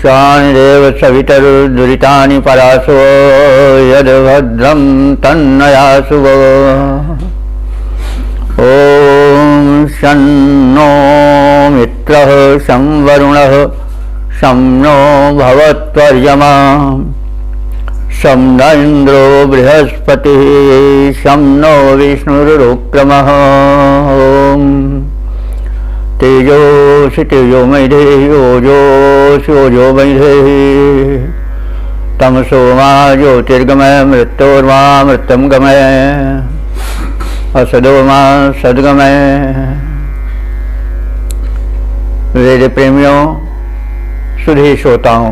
ईशान देव सवितरुर्दुरितानि परासो यद्भद्रं तन्नयासुव। ॐ शन्नो मित्रः शं वरुणः शं नो भवत्वर्यमा शं न इन्द्रो बृहस्पतिः शं नो विष्णुरुक्रमः। तेजोषि तेजोमयि ओजोषि ओजोमयि तमसो मा ज्योतिर्गमय मृत्योर्मा मृत्युं गमय असदो मा सद्गमय। वेद प्रेमियों, सुधी श्रोताओं,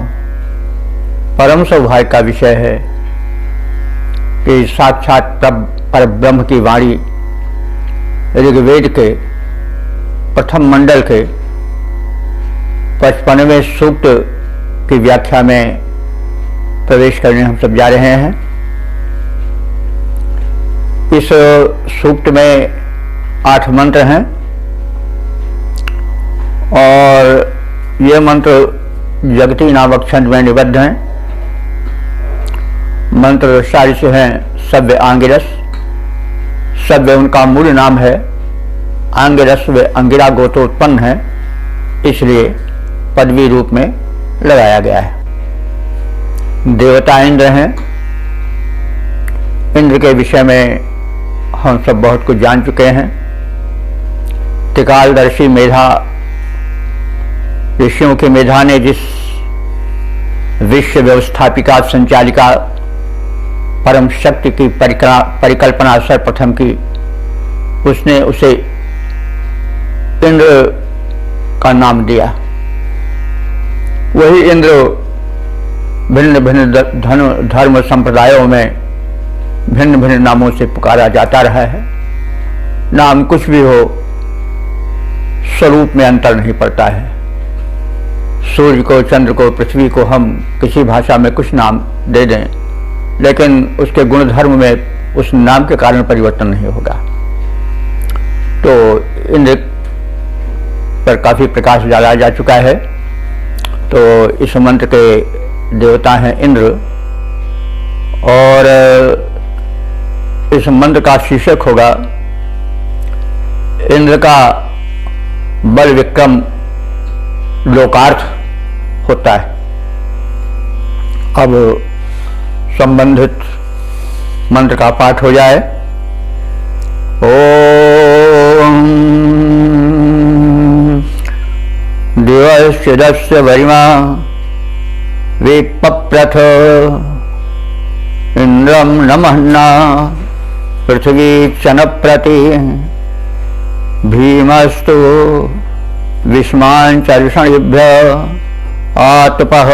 परम सौभाग्य का विषय है कि साक्षात परब्रह्म की वाणी ऋग्वेद के प्रथम मंडल के 55वें सूक्त की व्याख्या में प्रवेश करने हम सब जा रहे हैं। इस सूक्त में 8 मंत्र हैं और ये मंत्र जगती नामक छंद में निबद्ध हैं। मंत्र 40 हैं सव्य आंगिरस। सव्य उनका मूल नाम है, आंगिरस वे अंगिरा गोत्रोत्पन्न है, इसलिए पदवी रूप में लगाया गया है। देवता इंद्र हैं। इंद्र के विषय में हम सब बहुत कुछ जान चुके हैं। त्रिकालदर्शी मेधा, ऋषियों की मेधा ने जिस विश्व व्यवस्थापिका संचालिका परम शक्ति की परिकल्पना सर्वप्रथम की, उसने उसे इंद्र का नाम दिया। वही इंद्र भिन्न भिन्न धर्म संप्रदायों में भिन्न भिन्न नामों से पुकारा जाता रहा है। नाम कुछ भी हो, स्वरूप में अंतर नहीं पड़ता है। सूर्य को, चंद्र को, पृथ्वी को हम किसी भाषा में कुछ नाम दे दें, लेकिन उसके गुणधर्म में उस नाम के कारण परिवर्तन नहीं होगा। तो इंद्र पर काफी प्रकाश डाला जा चुका है। तो इस मंत्र के देवता हैं इंद्र, और इस मंत्र का शीर्षक होगा इंद्र का बल विक्रम लोकार्थ होता है। अब संबंधित मंत्र का पाठ हो जाए। ओम दिवश्चिदस्य वरिमा विपप्रथ इंद्रम नमह्ना पृथ्वी चनप्रति भीमस्तु विस्मांचर्षणिभ्य आतपः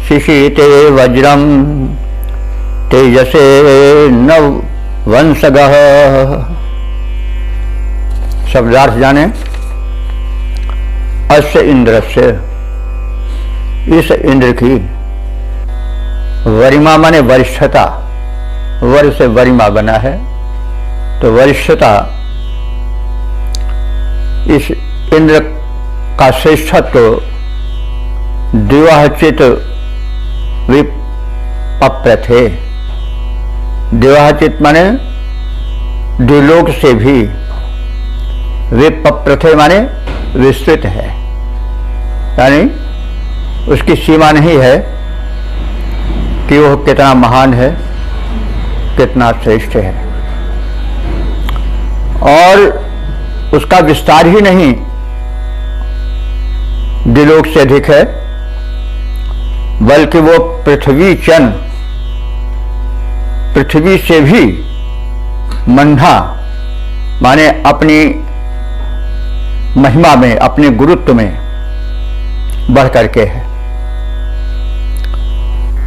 शिशीते वज्रम तेजसे न वंशगः। शब्दार्थ जाने। अस्य इंद्रस्य, इस इंद्र की, वरिमा माने वरिष्ठता, वर से वरिमा बना है, तो वरिष्ठता, इस इंद्र का श्रेष्ठत्व दिवाहचित विपप्रथे। दिवाहचित माने द्विलोक से भी, विपप्रथे माने विस्तृत है, यानी उसकी सीमा नहीं है कि वह कितना महान है, कितना श्रेष्ठ है, और उसका विस्तार ही नहीं द्विलोक से अधिक है, बल्कि वो पृथ्वी चन, पृथ्वी से भी मंधा, माने अपनी महिमा में, अपने गुरुत्व में बढ़ करके है।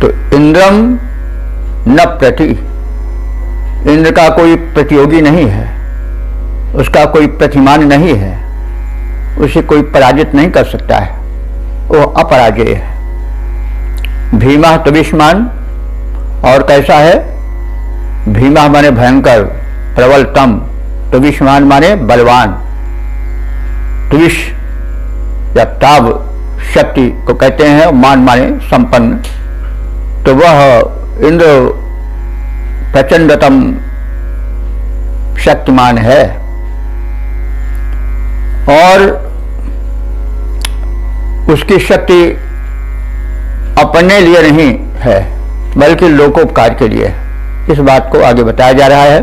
तो इंद्रम न प्रति, इंद्र का कोई प्रतियोगी नहीं है, उसका कोई प्रतिमान नहीं है, उसे कोई पराजित नहीं कर सकता है, वो अपराजेय है। भीमा तविष्मान, और कैसा है? भीमा माने भयंकर, प्रबलतम, तविष्मान माने बलवान। त्विष या ताब शक्ति को कहते हैं, मान माने संपन्न, तो वह इंद्र प्रचंडतम शक्तिमान है और उसकी शक्ति अपने लिए नहीं है बल्कि लोकोपकार के लिए है। इस बात को आगे बताया जा रहा है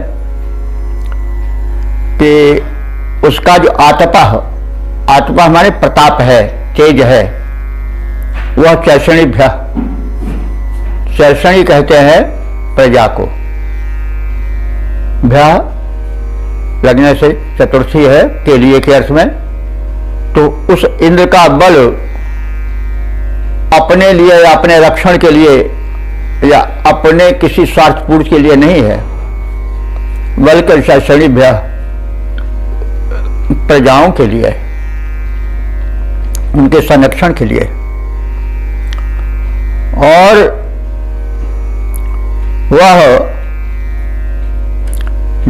कि उसका जो आतपा हमारे प्रताप है, तेज है, वह चर्षणीभ्य, चर्षणी कहते हैं प्रजा को, भ्या लगने से चतुर्थी है के लिए के अर्थ में, तो उस इंद्र का बल अपने लिए या अपने रक्षण के लिए या अपने किसी स्वार्थ पूर्ति के लिए नहीं है, बल्कि चर्षणीभ्य प्रजाओं के लिए, उनके संरक्षण के लिए। और वह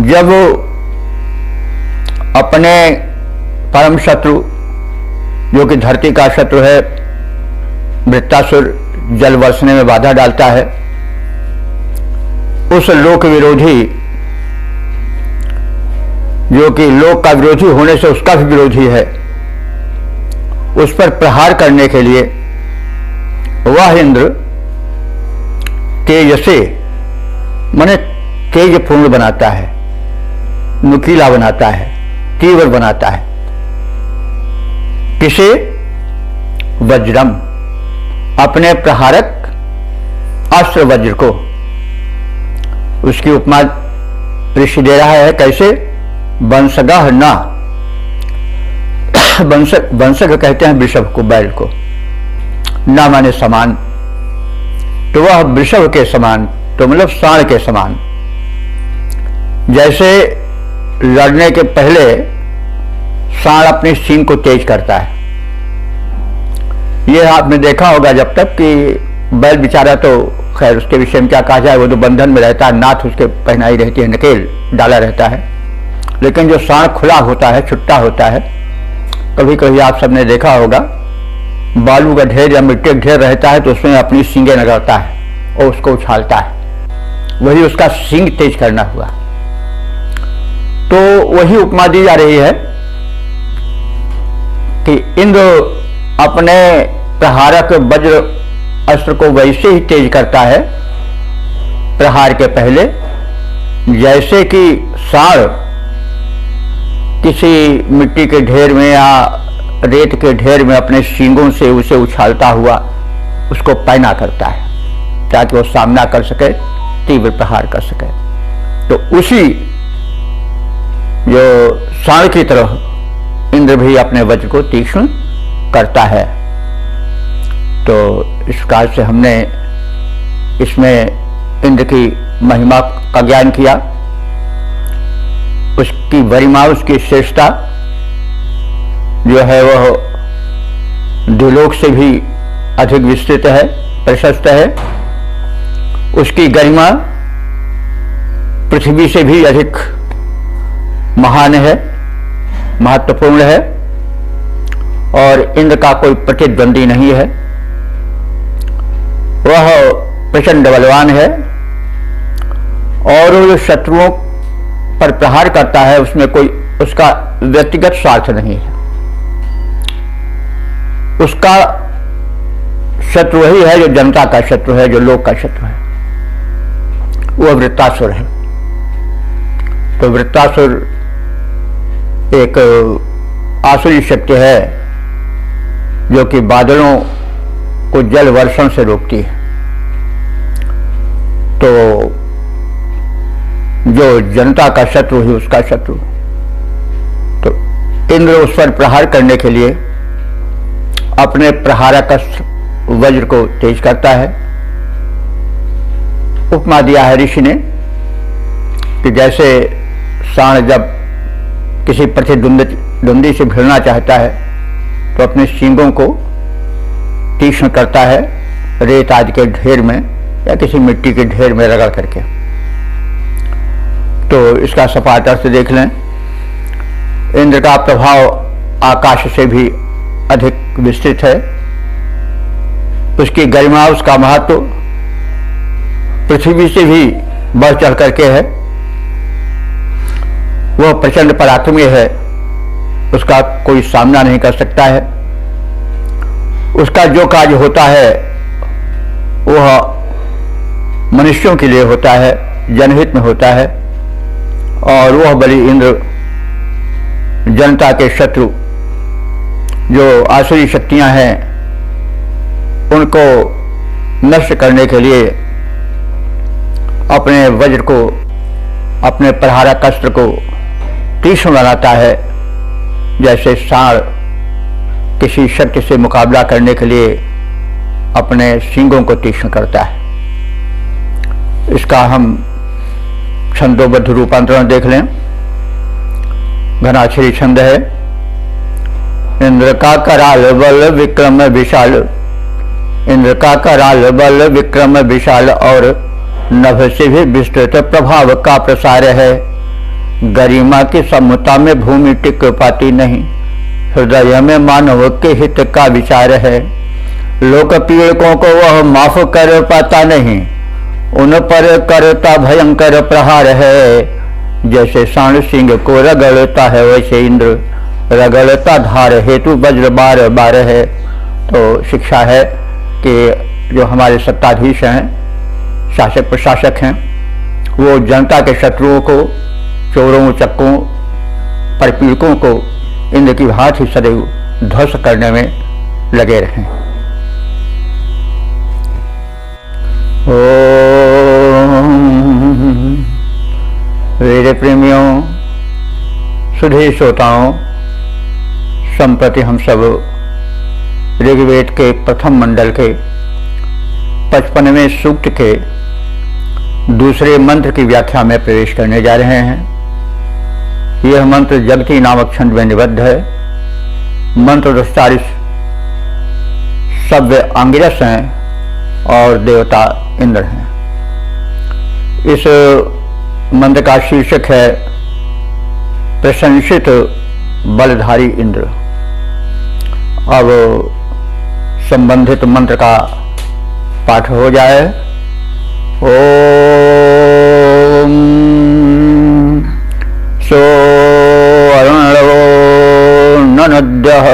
जब अपने परम शत्रु जो कि धरती का शत्रु है वृत्तासुर जल बरसने में बाधा डालता है, उस लोक विरोधी जो कि लोक का विरोधी होने से उसका भी विरोधी है, उस पर प्रहार करने के लिए वह इंद्र तेज से माने तेज पूर्ण बनाता है, नुकीला बनाता है, तीव्र बनाता है। किसे? वज्रम, अपने प्रहारक अस्त्र वज्र को। उसकी उपमा ऋषि दे रहा है कैसे? वंशगः न, वंशग कहते हैं वृषभ को, बैल को, न माने समान, तो वह वृषभ के समान, तो मतलब साण के समान। जैसे लड़ने के पहले साण अपनी सींग को तेज करता है, यह आपने देखा होगा जब तक कि बैल बेचारा, तो खैर उसके विषय में क्या कहा जाए, वो तो बंधन में रहता है, नाथ उसके पहनाई रहती है, नकेल डाला रहता है, लेकिन जो साण खुला होता है, छुट्टा होता है, कभी कभी आप सबने देखा होगा बालू का ढेर या मिट्टी का ढेर रहता है तो उसमें अपनी सींगें रगड़ता है और उसको उछालता है, वही उसका सींग तेज करना हुआ। तो वही उपमा दी जा रही है कि इंद्र अपने प्रहारक वज्र अस्त्र को वैसे ही तेज करता है प्रहार के पहले, जैसे कि साण किसी मिट्टी के ढेर में या रेत के ढेर में अपने सींगों से उसे उछालता हुआ उसको पैना करता है ताकि वो सामना कर सके, तीव्र प्रहार कर सके। तो उसी जो साण की तरह इंद्र भी अपने वज्र को तीक्ष्ण करता है। तो इस काल से हमने इसमें इंद्र की महिमा का ज्ञान किया, उसकी गरिमा, उसकी श्रेष्ठता जो है वह द्युलोक से भी अधिक विस्तृत है, प्रशस्त है। उसकी गरिमा पृथ्वी से भी अधिक महान है, महत्वपूर्ण है, और इंद्र का कोई प्रतिद्वंदी नहीं है। वह प्रचंड बलवान है और जो शत्रुओं पर प्रहार करता है उसमें कोई उसका व्यक्तिगत स्वार्थ नहीं है। उसका शत्रु वही है जो जनता का शत्रु है, जो लोक का शत्रु है, वह वृत्तासुर है। तो वृत्तासुर एक आसुरी शक्ति है जो कि बादलों को जल वर्षण से रोकती है। तो जो जनता का शत्रु ही उसका शत्रु, तो इंद्र उस पर प्रहार करने के लिए अपने प्रहारक वज्र को तेज करता है। उपमा दिया है ऋषि ने कि जैसे साण जब किसी प्रतिद्वंदी से भिड़ना चाहता है तो अपने सींगों को तीक्ष्ण करता है रेत आदि के ढेर में या किसी मिट्टी के ढेर में रगड़ करके। तो इसका सपाट अर्थ देख लें, इंद्र का प्रभाव आकाश से भी अधिक विस्तृत है, उसकी गरिमा, उसका महत्व पृथ्वी से भी बढ़ चढ़ करके है। वह प्रचंड पराक्रमी है, उसका कोई सामना नहीं कर सकता है। उसका जो कार्य होता है वह मनुष्यों के लिए होता है, जनहित में होता है। और वह बलि इंद्र जनता के शत्रु जो आसुरी शक्तियां हैं उनको नष्ट करने के लिए अपने वज्र को, अपने प्रहारक अस्त्र को तीक्ष्ण बनाता है, जैसे सांड किसी शक्ति से मुकाबला करने के लिए अपने सींगों को तीक्ष्ण करता है। इसका हम छंदोबद्ध रूपांतरण देख लें। घनाक्षरी छंद है। इंद्र का कराल बल विक्रम विशाल, इंद्र का कराल बल विक्रम विशाल, और नभ से भी विस्तृत प्रभाव का प्रसार है। गरिमा की समता में भूमि टिक पाती नहीं, हृदय में मानव के हित का विचार है। लोक पीड़कों को वह माफ कर पाता नहीं, उन पर करता भयंकर प्रहार है। जैसे सांड सिंह को रगड़ता है वैसे इंद्र रगड़ता धार हेतु वज्र बार बार है। तो शिक्षा है कि जो हमारे सत्ताधीश हैं, शासक प्रशासक हैं, वो जनता के शत्रुओं को, चोरों चक्कों परपीड़कों को इंद्र की भांति ही सदैव ध्वस्त करने में लगे रहें। वेद प्रेमियों, सुधे श्रोताओं, संप्रति हम सब ऋग्वेद के प्रथम मंडल के 55वें सूक्त के दूसरे मंत्र की व्याख्या में प्रवेश करने जा रहे हैं। यह मंत्र जगती नामक छंद में निबद्ध है। मंत्र द्रष्टारिस सव्य आंगिरस हैं और देवता इंद्र हैं। इस मंत्र का शीर्षक है प्रशंसित बलधारी इंद्र। अब संबंधित मंत्र का पाठ हो जाए। ओम सो अरुणवो ननद्यः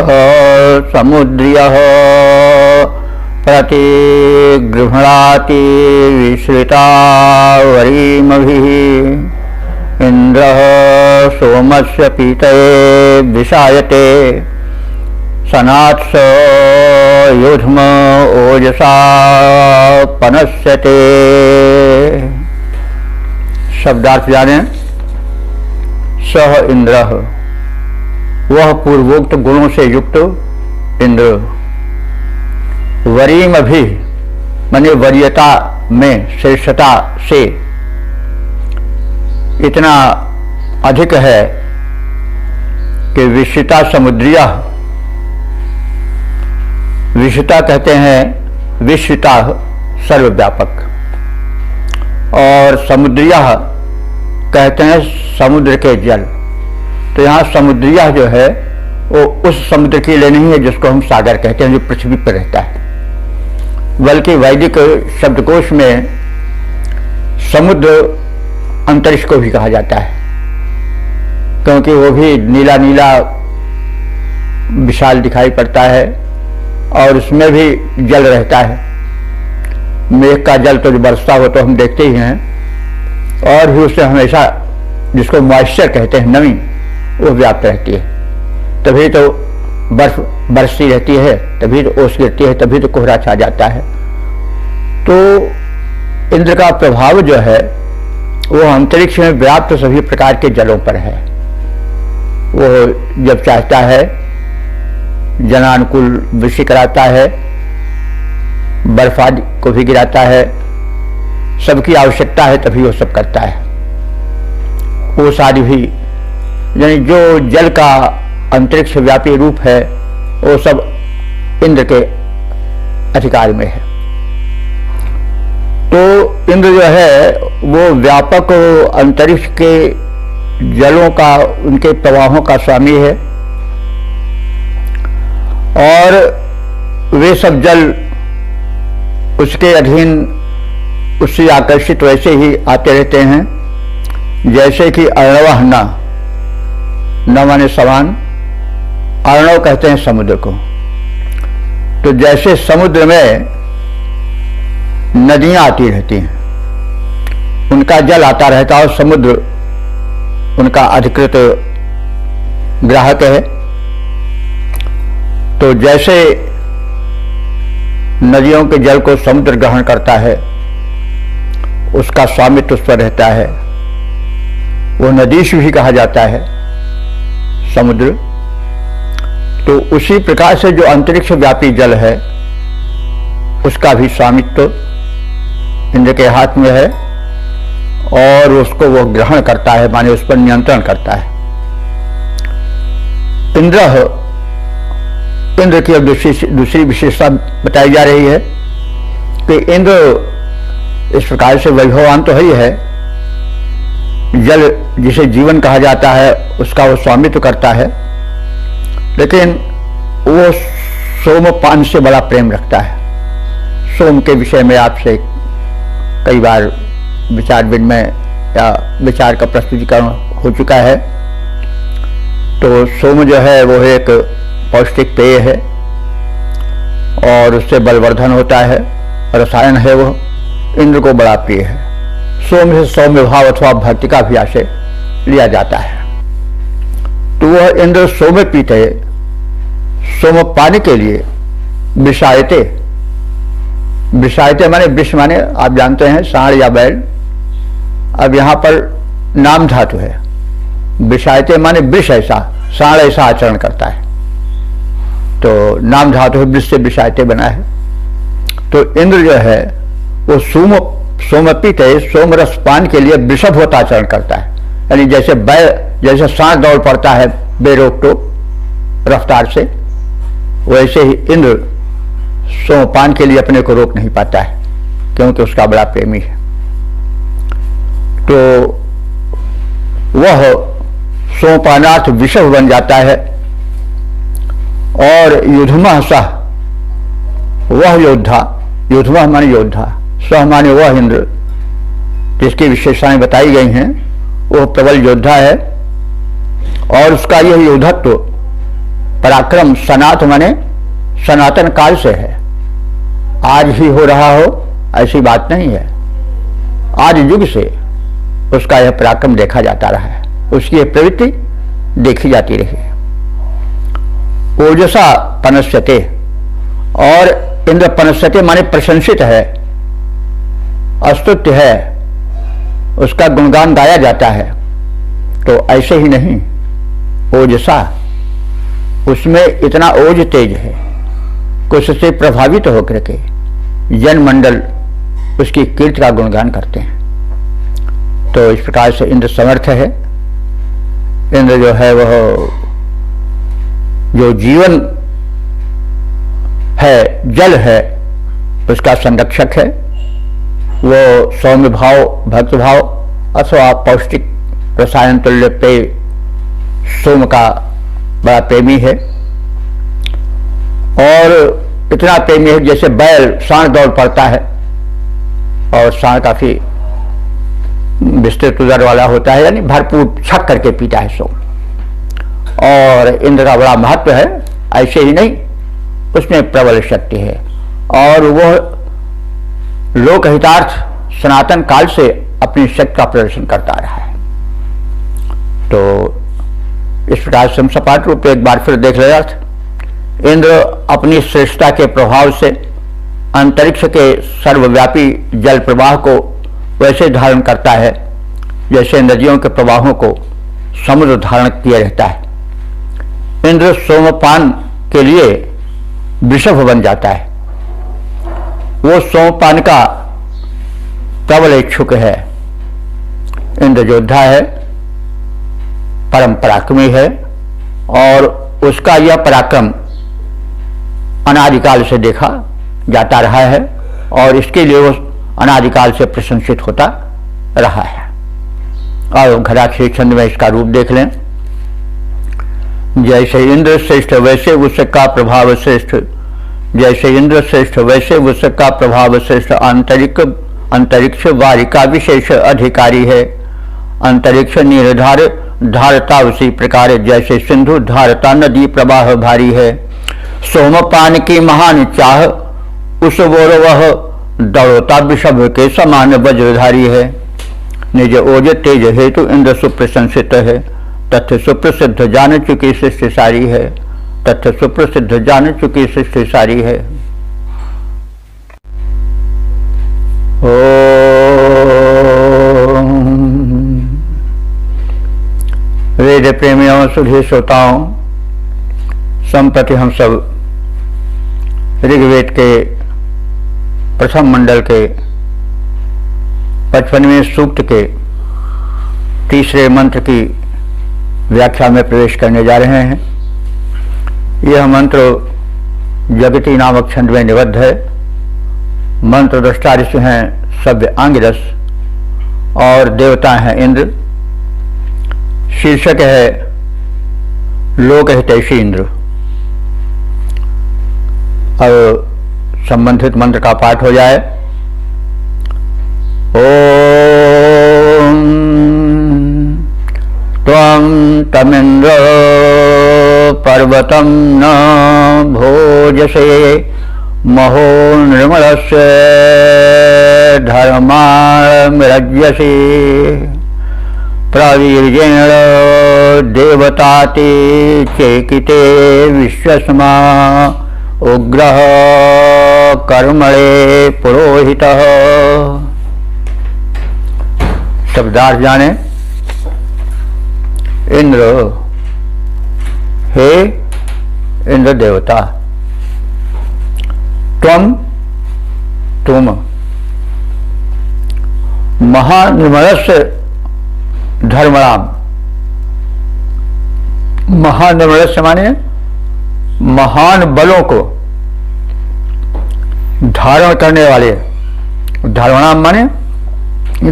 समुद्र्यः प्रतिगृह्णाति विश्रिता वरीमभिः। इंद्रः सोमस्य पीतये विषायते, सनात्स योध्म ओजसा पनस्यते। शब्दार्थ जाने। सह इंद्रः, वह पूर्वोक्त गुणों से युक्त इंद्र। वरीमभि माने वरीयता में, श्रेष्ठता से इतना अधिक है कि विश्रिता समुद्रिया, विश्रिता कहते हैं विश्रिता सर्वव्यापक, और समुद्रिया कहते हैं समुद्र के जल। तो यहाँ समुद्रिया जो है वो उस समुद्र के लिए नहीं है जिसको हम सागर कहते हैं, जो पृथ्वी पर रहता है, बल्कि वैदिक शब्दकोश में समुद्र अंतरिक्ष को भी कहा जाता है, क्योंकि वो भी नीला नीला विशाल दिखाई पड़ता है और उसमें भी जल रहता है। मेघ का जल तो जो बरसता हो तो हम देखते ही हैं, और भी उससे हमेशा जिसको मॉइस्चर कहते हैं, नमी, वो व्याप्त रहती है। तभी तो बर्फ बरसती रहती है, तभी तो ओस गिरती है, तभी तो कोहरा छा जाता है। तो इंद्र का प्रभाव जो है वो अंतरिक्ष में व्याप्त सभी प्रकार के जलों पर है। वो जब चाहता है जनानुकूल वृष्टि कराता है, बर्फ आदि को भी गिराता है, सबकी आवश्यकता है तभी वो सब करता है। वो सारी भी यानी जो जल का अंतरिक्ष व्यापी रूप है वो सब इंद्र के अधिकार में है। तो इंद्र जो है वो व्यापक अंतरिक्ष के जलों का, उनके प्रवाहों का स्वामी है, और वे सब जल उसके अधीन उससे आकर्षित वैसे ही आते रहते हैं जैसे कि अर्णवः न माने समान, अर्णव कहते हैं समुद्र को। तो जैसे समुद्र में नदियां आती रहती हैं, उनका जल आता रहता है और समुद्र उनका अधिकृत ग्राहक है। तो जैसे नदियों के जल को समुद्र ग्रहण करता है, उसका स्वामित्व उस पर रहता है, वो नदीश भी कहा जाता है समुद्र। तो उसी प्रकार से जो अंतरिक्ष व्यापी जल है, उसका भी स्वामित्व इंद्र के हाथ में है और उसको वो ग्रहण करता है, माने उस पर नियंत्रण करता है। इंद्र की अब दूसरी विशेषता बताई जा रही है कि इंद्र इस प्रकार से वैभवान तो ही है, जल जिसे जीवन कहा जाता है उसका वो स्वामित्व करता है, लेकिन वो सोमपान से बड़ा प्रेम रखता है। सोम के विषय में आपसे कई बार विचार विनिमय या विचार का प्रस्तुतिकरण हो चुका है। तो सोम जो है वो एक पौष्टिक पेय है और उससे बलवर्धन होता है, रसायन है, वो इंद्र को बड़ा प्रिय है। सोम से सौम्य भाव अथवा भक्ति का भी आशय लिया जाता है। तो वह इंद्र सोम पीते, सोम पाने के लिए विषायते, विषायते माने विष माने आप जानते हैं सांड या बैल, अब यहां पर नाम धातु है। विषायते माने विष ऐसा, सांड ऐसा आचरण करता है, तो नाम धातु है, विष से विषायते बना है। तो इंद्र जो है वो सोमपित है, सोमरस पान के लिए विषभूत आचरण करता है, यानी जैसे बैल, जैसे सांड दौड़ पड़ता है बेरोक टोक रफ्तार से, वैसे ही इंद्र सोमपान के लिए अपने को रोक नहीं पाता है, क्योंकि उसका बड़ा प्रेमी है। तो वह सोमपानार्थ विषभ बन जाता है। और युद्धमः सह, वह योद्धा, युद्धमः माने योद्धा, सह माने वह इंद्र जिसकी विशेषताएं बताई गई हैं, वह प्रबल योद्धा है और उसका यह योद्धत्व पराक्रम सनात माने सनातन काल से है, आज ही हो रहा हो ऐसी बात नहीं है, आज युग से उसका यह पराक्रम देखा जाता रहा है, उसकी यह प्रवृत्ति देखी जाती रही है। ओजसा पनस्यते, और इंद्र पनस्यते माने प्रशंसित है, स्तुत्य है, उसका गुणगान गाया जाता है। तो ऐसे ही नहीं, ओजसा, उसमें इतना ओज तेज है कि उससे प्रभावित होकर के जनमंडल उसकी कीर्ति का गुणगान करते हैं। तो इस प्रकार से इंद्र समर्थ है। इंद्र जो है वह जो जीवन है, जल है, उसका संरक्षक है। वो सौम्य भाव, भक्त भाव अथवा पौष्टिक रसायन तुल्य पेय सोम का बड़ा प्रेमी है। और इतना प्रेमी है जैसे बैल सांड दौड़ पड़ता है, और सांड काफी विस्तृत उदर वाला होता है, यानी भरपूर छक करके पीता है सोम। और इंद्र का बड़ा महत्व है, ऐसे ही नहीं, उसमें प्रबल शक्ति है और वह लोकहितार्थ सनातन काल से अपनी शक्ति का प्रदर्शन करता रहा है। तो इस प्रकार से हम सपाट रूप में एक बार फिर देख ले अर्थ, इंद्र अपनी श्रेष्ठता के प्रभाव से अंतरिक्ष के सर्वव्यापी जल प्रवाह को वैसे धारण करता है जैसे नदियों के प्रवाहों को समुद्र धारण किए रहता है। इंद्र सोमपान के लिए वृषभ बन जाता है। वो सोमपान का प्रबल इच्छुक है। इंद्र योद्धा है, परम पराक्रमी है और उसका यह पराक्रम अनादिकाल से देखा जाता रहा है और इसके लिए वो अनादिकाल से प्रशंसित होता रहा है। और घराक्षरी छंद में इसका रूप देख लें, जैसे इंद्र श्रेष्ठ वैसे उसका प्रभाव श्रेष्ठ, जैसे इंद्र श्रेष्ठ वैसे उसका प्रभाव श्रेष्ठ अंतरिक्ष वारिका विशेष अधिकारी है। अंतरिक्ष निर्धार धारता उसी प्रकार जैसे सिंधु धारता नदी प्रवाह भारी है। सोमपान की महान चाह उस बोर वह दौड़ता विषभ के समान वज्रधारी है। निज ओज तेज हेतु इंद्र सुप्रशंसित है। तथ्य सुप्रसिद्ध जान चुकी सृष्टि सारी है। तथ्य सुप्रसिद्ध जान चुकी सृष्टि सारी है। वेद प्रेमियों सुधी श्रोताओं, संप्रति हम सब ऋग्वेद के प्रथम मंडल के 55वें सूक्त के तीसरे मंत्र की व्याख्या में प्रवेश करने जा रहे हैं। यह मंत्र जगती नामक छंद में निबद्ध है। मंत्र दृष्टा ऋषि हैं सभ्य आंगिरस और देवता हैं इंद्र। शीर्षक है लोक हितैषी इंद्र। अब संबंधित मंत्र का पाठ हो जाए। ओम त्वं तमिन्द्र पर्वतं न भोजसे महो निर्मलस्य धर्मामृज्यसे प्रवीर्येण देवताति चेकिते विश्वस्मा उग्रह कर्मणे पुरोहितः। शब्दार्थ जाने। इंद्र, हे इंद्र देवता, तुम महानिर्मलस्य धर्मणाम। महानिर्मलस्य माने महान बलों को धारण करने वाले। धारणाम माने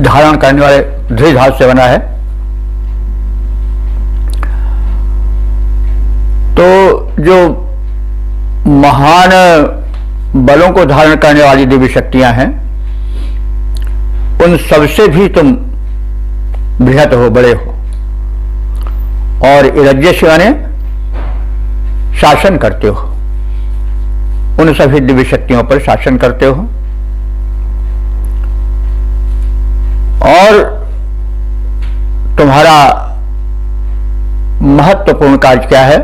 धारण करने वाले, दृढ़ से बना है। तो जो महान बलों को धारण करने वाली दिव्य शक्तियां हैं, उन सबसे भी तुम बृहत हो, बड़े हो। और इरज्यस्य माने शासन करते हो, उन सभी दिव्य शक्तियों पर शासन करते हो। और तुम्हारा महत्वपूर्ण कार्य क्या है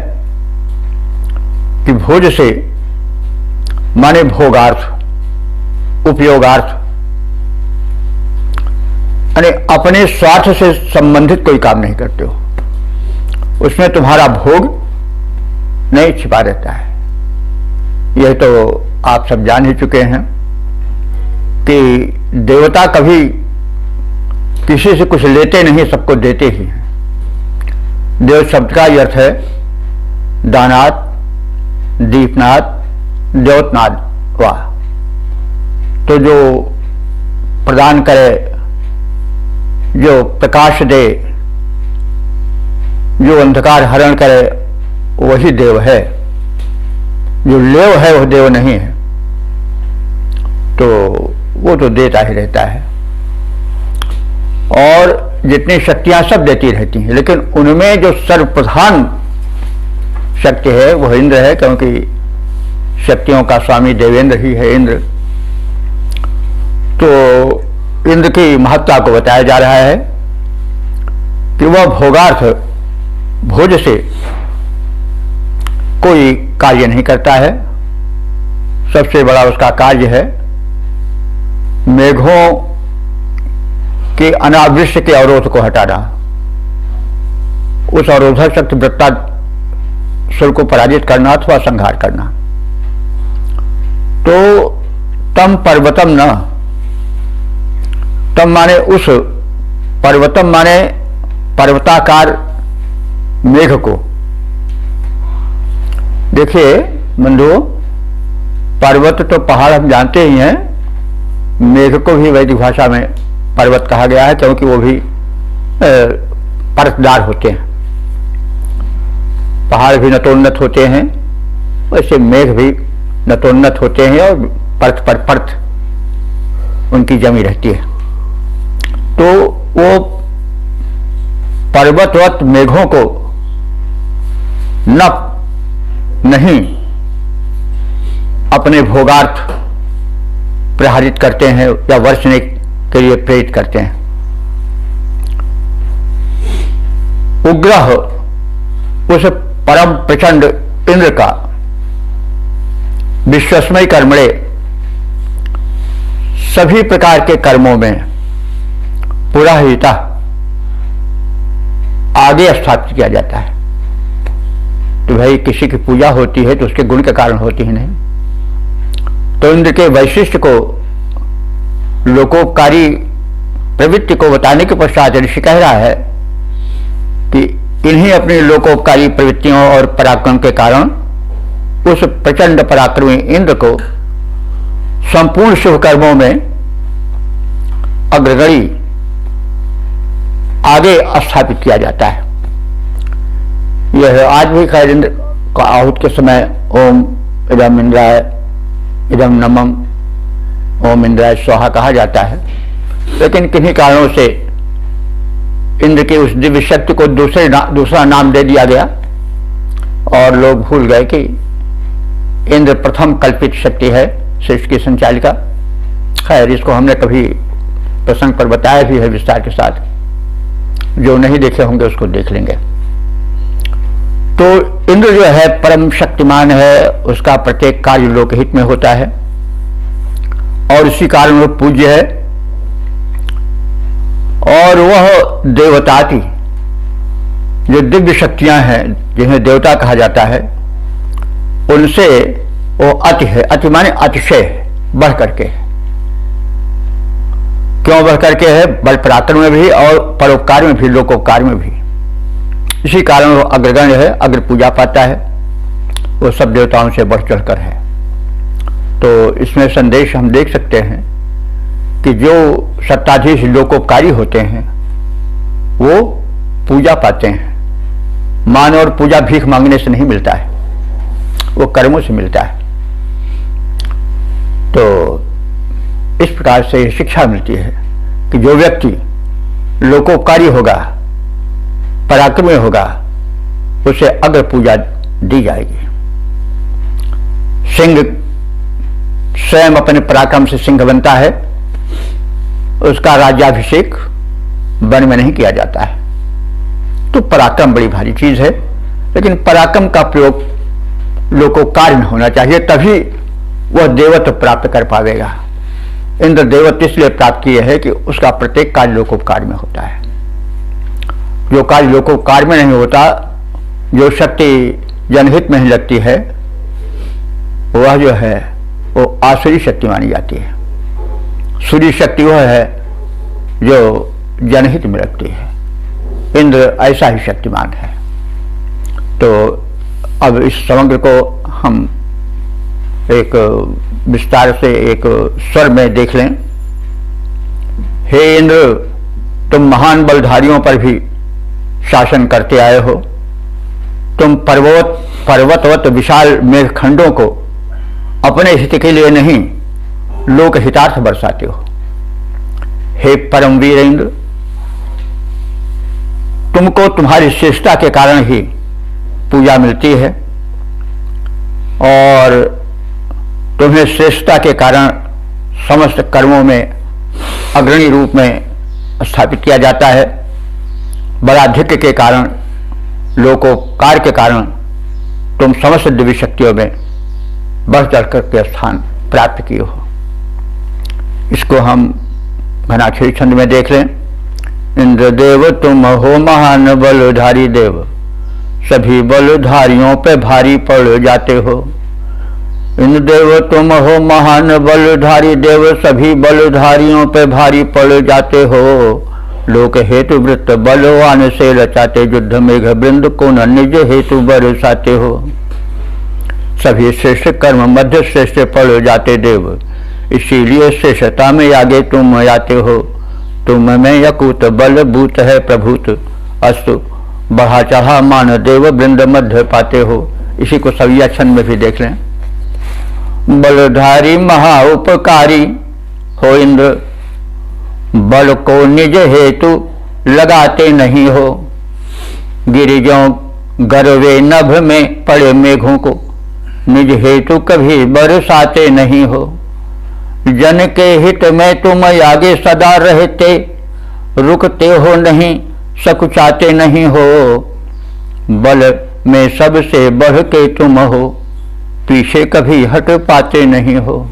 कि भोज से माने भोगार्थ, उपयोगार्थ, यानी अपने स्वार्थ से संबंधित कोई काम नहीं करते हो। उसमें तुम्हारा भोग नहीं छिपा रहता है। यह तो आप सब जान ही चुके हैं कि देवता कभी किसी से कुछ लेते नहीं, सबको देते ही हैं। देव शब्द का अर्थ है दानात, दीपनाथ, द्योतनाथ। वाह! तो जो प्रदान करे, जो प्रकाश दे, जो अंधकार हरण करे, वही देव है। जो लेव है वह देव नहीं है। तो वो तो देता ही रहता है। और जितनी शक्तियां सब देती रहती हैं, लेकिन उनमें जो सर्वप्रधान शक्ति है वह इंद्र है, क्योंकि शक्तियों का स्वामी देवेंद्र ही है इंद्र। तो इंद्र की महत्ता को बताया जा रहा है कि वह भोगार्थ, भोज से कोई कार्य नहीं करता है। सबसे बड़ा उसका कार्य है मेघों के अनावृष्ट के अवरोध को हटाना, उस अवरोधक शक्ति वृत्तासुर को पराजित करना अथवा संहार करना। तो तम पर्वतम न, तम माने उस, पर्वतम माने पर्वताकार मेघ को। देखिए बंधुओं, पर्वत तो पहाड़ हम जानते ही हैं, मेघ को भी वैदिक भाषा में पर्वत कहा गया है, क्योंकि वो भी परतदार होते हैं। पहाड़ भी नतोन्नत होते हैं, वैसे मेघ भी नतोन्नत होते हैं और परत पर परत उनकी जमी रहती है। तो वो पर्वतवत मेघों को नहीं अपने भोगार्थ प्रहारित करते हैं या वर्षने के लिए प्रेरित करते हैं। उग्रह उस परम प्रचंड इंद्र का विश्वस्मय कर्मणे सभी प्रकार के कर्मों में पुराहिता आगे स्थापित किया जाता है। तो भाई किसी की पूजा होती है तो उसके गुण के कारण होती है नहीं। तो इंद्र के वैशिष्ट को लोकोपकारी प्रवृत्ति को बताने के पश्चात ऋषि कह रहा है कि इन्हीं अपनी लोकोपकारी प्रवृत्तियों और पराक्रम के कारण उस प्रचंड पराक्रमी इंद्र को संपूर्ण शुभ कर्मों में अग्रगणी आगे स्थापित किया जाता है। यह आज भी खैर इंद्र का आहुत के समय ओम इदम इंद्राय इदम नमम ओम इंद्राय स्वाहा कहा जाता है, लेकिन किन्हीं कारणों से इंद्र की उस दिव्य शक्ति को दूसरा नाम दे दिया गया और लोग भूल गए कि इंद्र प्रथम कल्पित शक्ति है सृष्टि की संचालिका। खैर इसको हमने कभी प्रसंग पर बताया भी है विस्तार के साथ, जो नहीं देखे होंगे उसको देख लेंगे। तो इंद्र जो है परम शक्तिमान है, उसका प्रत्येक कार्य लोकहित में होता है और इसी कारण वो पूज्य है। और वह देवता की जो दिव्य शक्तियां हैं जिन्हें देवता कहा जाता है, उनसे वो अति है। अति माने अतिशय बढ़ करके। क्यों बढ़ करके है? बल पराक्रम में भी और परोपकार में भी, लोकोपकार में भी। इसी कारण वो अग्रगण्य है, अग्र पूजा पाता है, वो सब देवताओं से बढ़ चढ़कर है। तो इसमें संदेश हम देख सकते हैं कि जो सत्ताधीश लोकोपकारी होते हैं वो पूजा पाते हैं। मान और पूजा भीख मांगने से नहीं मिलता है, वो कर्मों से मिलता है। तो इस प्रकार से शिक्षा मिलती है कि जो व्यक्ति लोकोपकारी होगा, पराक्रमी होगा, उसे अग्र पूजा दी जाएगी। सिंह स्वयं अपने पराक्रम से सिंह बनता है, उसका राज्याभिषेक वन में नहीं किया जाता है। तो पराक्रम बड़ी भारी चीज है, लेकिन पराक्रम का प्रयोग लोकोपकार में होना चाहिए, तभी वह देवत्व प्राप्त कर पाएगा। इंद्र देवत्व इसलिए प्राप्त किए है कि उसका प्रत्येक कार्य लोकोपकार में होता है। जो कार्य लोकोपकार में नहीं होता, जो शक्ति जनहित में ही लगती है, वह जो है वो आसुरी शक्ति मानी जाती है। सूर्य शक्ति वह है जो जनहित में लगती है। इंद्र ऐसा ही शक्तिमान है। तो अब इस समग्र को हम एक विस्तार से एक स्वर में देख लें। हे इंद्र, तुम महान बलधारियों पर भी शासन करते आए हो। तुम पर्वतवत विशाल मेघखंडों को अपने हित के लिए नहीं, लोक हितार्थ बरसाते हो। हे परमवीर इंद्र, तुमको तुम्हारी श्रेष्ठता के कारण ही पूजा मिलती है और तुम्हें श्रेष्ठता के कारण समस्त कर्मों में अग्रणी रूप में स्थापित किया जाता है। बलाधिक्य के कारण, लोकोपकार के कारण तुम समस्त दिव्य शक्तियों में बढ़ चढ़कर के स्थान प्राप्त किए हो। इसको हम घनाक्षरी छंद में देख लें। इंद्रदेव तुम हो महान बलधारी देव, सभी बलधारियों पे भारी पड़ जाते हो। इंद्रदेव तुम हो महान बलधारी देव, सभी बलधारियों पे भारी पड़ जाते हो। लोक हेतु वृत्त बलवान से रचाते, युद्ध मेघ वृंद को न निज हेतु बरसाते हो। सभी श्रेष्ठ कर्म मध्य श्रेष्ठ पड़ जाते देव, इसीलिए श्रेष्ठता में आगे तुम आते हो। तुम में यकूत बल भूत है प्रभूत, अस्तु बढ़ा चढ़ा मान देव वृंद मध्य पाते हो। इसी को सविया छंद में भी देख लें। बलधारी महा उपकारी हो इंद्र, बल को निज हेतु लगाते नहीं हो। गिरिजों गर्वे नभ में पड़े मेघों को, निज हेतु कभी बरसाते नहीं हो। जन के हित में तुम आगे सदा रहते, रुकते हो नहीं सकुचाते नहीं हो। बल में सबसे बढ़ के तुम हो, पीछे कभी हट पाते नहीं हो।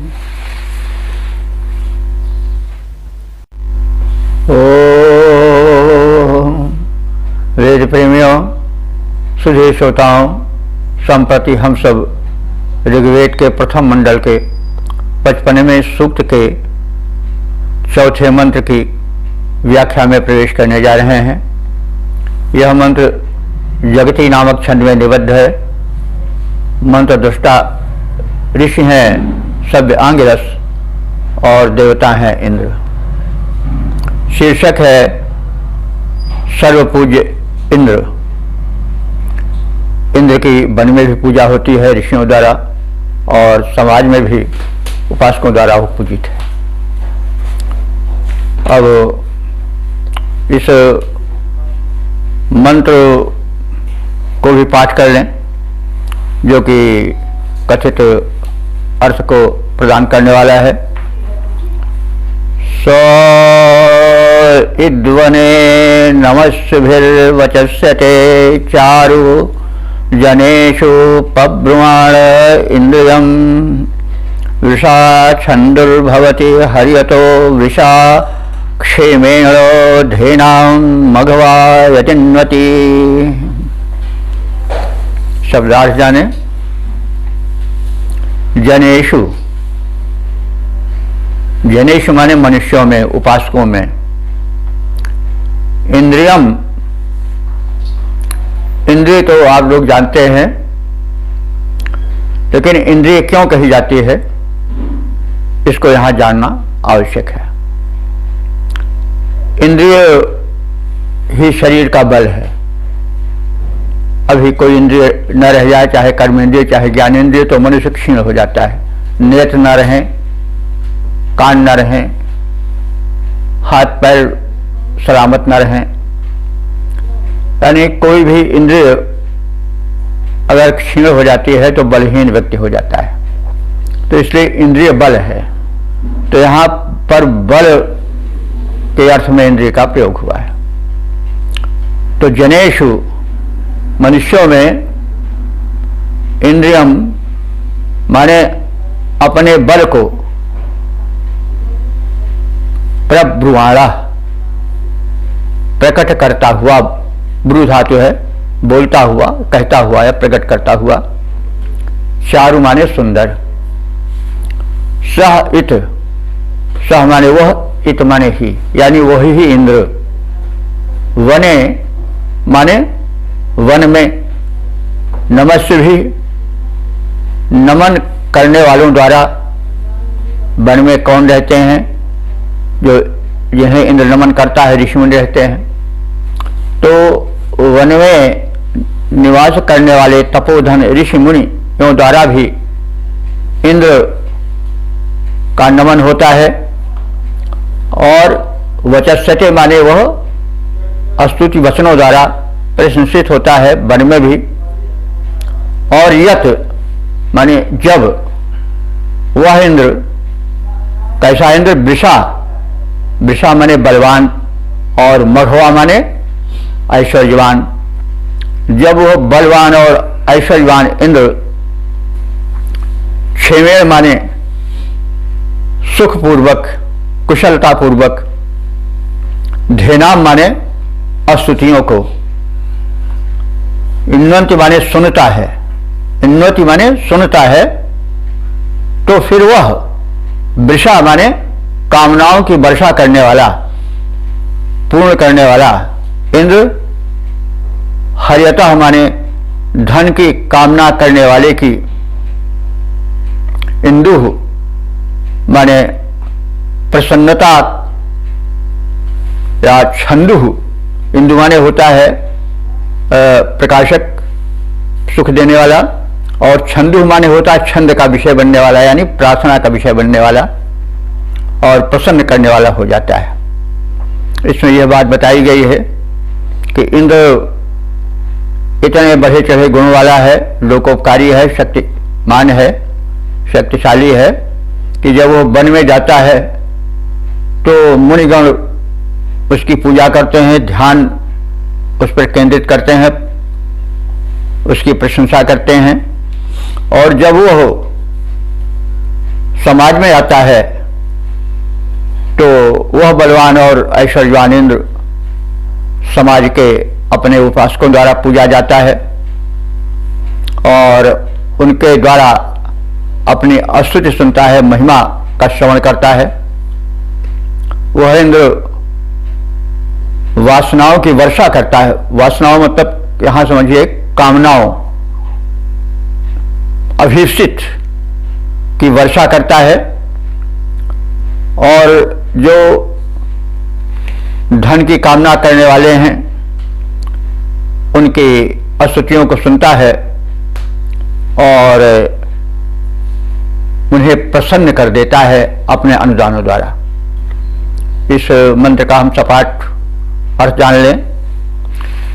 ओ वेद प्रेमियों, सुधे श्रोताओं, संप्रति हम सब ऋग्वेद के प्रथम मंडल के 55वें सूक्त के चौथे मंत्र की व्याख्या में प्रवेश करने जा रहे हैं। यह मंत्र जगती नामक छंद में निबद्ध है। मंत्र दृष्टा ऋषि हैं सभ्य आंगिरस और देवता हैं इंद्र। शीर्षक है सर्वपूज्य इंद्र। इंद्र की वन में भी पूजा होती है ऋषियों द्वारा, और समाज में भी उपासकों द्वारा वो पूजित है। अब इस मंत्र को भी पाठ कर लें, जो कि कथित अर्थ को प्रदान करने वाला है। स इद्वने नमस्भिर्वचस्यते चारु जनेषु पब्रुवाण इंद्रियं। वृषा छंदुर्भवति हरियतो वृषा क्षेमेण धेनां मघवा यतिन्वती। शब्दार्थ जाने। जनेषु, जनेषु माने मनुष्यों में, उपासकों में। इंद्रियम, इंद्रिय तो आप लोग जानते हैं, लेकिन इंद्रिय क्यों कही जाती है इसको यहां जानना आवश्यक है। इंद्रिय ही शरीर का बल है। अभी कोई इंद्रिय न रह जाए, चाहे कर्म इंद्रिय चाहे ज्ञान इंद्रिय, तो मनुष्य क्षीण हो जाता है। नेत्र न रहें, कान न रहें, हाथ पैर सलामत न रहें, यानी कोई भी इंद्रिय अगर क्षीण हो जाती है तो बलहीन व्यक्ति हो जाता है। तो इसलिए इंद्रिय बल है। तो यहां पर बल के अर्थ में इंद्रिय का प्रयोग हुआ है। तो जनेषु, मनुष्यों में, इंद्रियम माने अपने बल को, प्रब्रुवाणा प्रकट करता हुआ, ब्रू धातु है, बोलता हुआ, कहता हुआ या प्रकट करता हुआ। चारु माने सुंदर। सह इत, सह माने वह, इत माने ही, यानी वही ही इंद्र। वने माने वन में, नमस्य भी नमन करने वालों द्वारा। वन में कौन रहते हैं? जो जिन्हें इंद्र नमन करता है ऋषि मुनि रहते हैं। तो वन में निवास करने वाले तपोधन ऋषि मुनियों द्वारा भी इंद्र का नमन होता है। और वचस्यते माने वह स्तुति वचनों द्वारा प्रशंसित होता है वन में भी। और यत माने जब, वह इंद्र, कैसा इंद्र? वृषा, वृषा माने बलवान, और मघवा माने ऐश्वर्यवान। जब वह बलवान और ऐश्वर्यवान इंद्र, क्षेमेण माने सुखपूर्वक, कुशलतापूर्वक, धेनाम माने स्तुतियों को, इन्वंति माने सुनता है, इन्वति माने सुनता है। तो फिर वह वृषा माने कामनाओं की वर्षा करने वाला, पूर्ण करने वाला इंद्र। हरियतः माने धन की कामना करने वाले की। इंदु माने प्रसन्नता या छंदु। इंदु माने होता है प्रकाशक, सुख देने वाला, और छंदु माने होता है छंद का विषय बनने वाला, यानी प्रार्थना का विषय बनने वाला और प्रसन्न करने वाला हो जाता है। इसमें यह बात बताई गई है कि इंद्र इतने बढ़े चढ़े गुण वाला है, लोकोपकारी है, शक्तिमान है, शक्तिशाली है कि जब वो वन में जाता है तो मुनिगण उसकी पूजा करते हैं, ध्यान उस पर केंद्रित करते हैं, उसकी प्रशंसा करते हैं। और जब वो समाज में आता है तो वह बलवान और ऐश्वर्यवान इंद्र समाज के अपने उपासकों द्वारा पूजा जाता है और उनके द्वारा अपनी स्तुति सुनता है, महिमा का श्रवण करता है। वह इंद्र वासनाओं की वर्षा करता है। वासनाओं मतलब यहां समझिए कामनाओं, अभीष्टित की वर्षा करता है और जो धन की कामना करने वाले हैं उनकी स्तुतियों को सुनता है और उन्हें प्रसन्न कर देता है अपने अनुदानों द्वारा। इस मंत्र का हम सपाट अर्थ जान लें।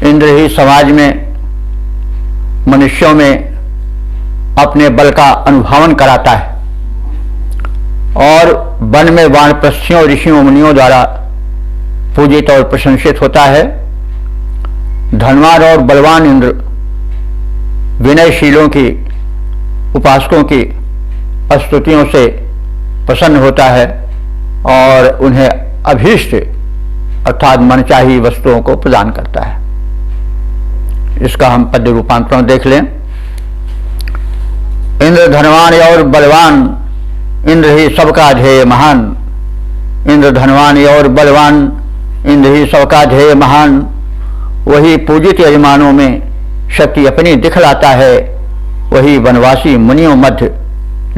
इंद्र ही समाज में मनुष्यों में अपने बल का अनुभवन कराता है और वन में वानप्रस्थियों, ऋषियों, मुनियों द्वारा पूजित और प्रशंसित होता है। धनवान और बलवान इंद्र विनयशीलों की, उपासकों की स्तुतियों से प्रसन्न होता है और उन्हें अभीष्ट अर्थात मनचाही वस्तुओं को प्रदान करता है। इसका हम पद्य रूपांतरण देख लें। इंद्र धनवान और बलवान, इंद्र ही सबका ध्येय महान। इंद्र धनवान और बलवान, इंद्र ही सबका ध्येय महान। वही पूजित यजमानों में शक्ति अपनी दिखलाता है, वही वनवासी मुनियों मध्य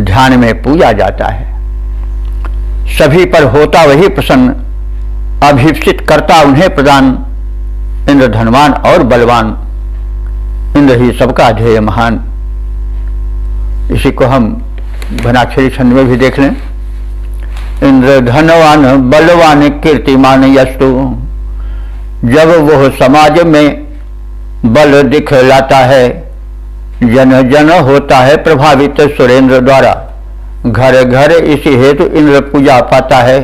ध्यान में पूजा जाता है। सभी पर होता वही प्रसन्न, अभीप्सित करता उन्हें प्रदान। इंद्र धनवान और बलवान, इंद्र ही सबका ध्येय महान। इसी को हम घनाक्षरी छंद में भी देख लें। इंद्र धनवान बलवान कीर्तिमान यस्तु, जब वह समाज में बल दिखलाता है, जन जन होता है प्रभावित सुरेंद्र द्वारा। घर घर इसी हेतु इंद्र पूजा पाता है।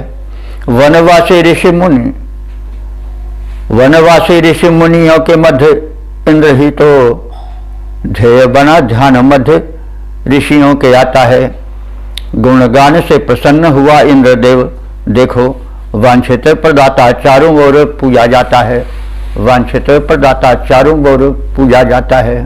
वनवासी ऋषि मुनि, वनवासी ऋषि मुनियों के मध्य इंद्र ही तो ध्येय बना, ध्यान मध्य ऋषियों के आता है। गुणगान से प्रसन्न हुआ इंद्रदेव, देखो वांछित प्रदाता चारों ओर पूजा जाता है। वांछित प्रदाता चारों ओर पूजा जाता है।